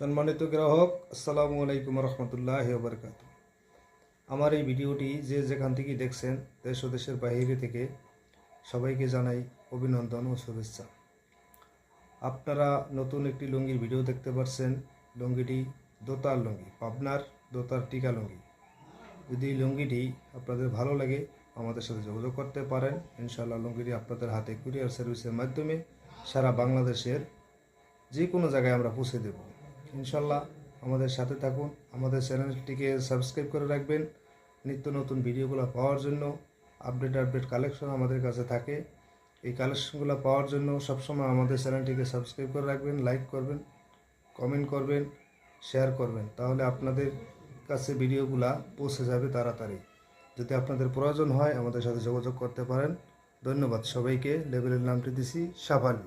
সম্মানিত গ্রাহক, আসসালামু আলাইকুম রহমতুল্লাহ বরকাত। আমার এই ভিডিওটি যে যেখান থেকে দেখছেন, দেশ ও দেশের বাইরে থেকে সবাইকে জানাই অভিনন্দন ও শুভেচ্ছা। আপনারা নতুন একটি লুঙ্গির ভিডিও দেখতে পাচ্ছেন। লুঙ্গিটি দোতার লুঙ্গি, পাবনার দোতার টিকা লুঙ্গি। যদি এই লুঙ্গিটি আপনাদের ভালো লাগে আমাদের সাথে যোগাযোগ করতে পারেন। ইনশাআল্লাহ লুঙ্গিটি আপনাদের হাতে কুরিয়ার সার্ভিসের মাধ্যমে সারা বাংলাদেশের যে কোনো জায়গায় আমরা পৌঁছে দেব। ইনশাল্লাহ আমাদের সাথে থাকুন, আমাদের চ্যানেলটিকে সাবস্ক্রাইব করে রাখবেন। নিত্য নতুন ভিডিওগুলো পাওয়ার জন্য আপডেট কালেকশন আমাদের কাছে থাকে। এই কালেকশনগুলো পাওয়ার জন্য সবসময় আমাদের চ্যানেলটিকে সাবস্ক্রাইব করে রাখবেন, লাইক করবেন, কমেন্ট করবেন, শেয়ার করবেন। তাহলে আপনাদের কাছে ভিডিওগুলো পৌঁছে যাবে তাড়াতাড়ি। যদি আপনাদের প্রয়োজন হয় আমাদের সাথে যোগাযোগ করতে পারেন। ধন্যবাদ সবাইকে। লেবেলের নামটি দিছি সাফল্য।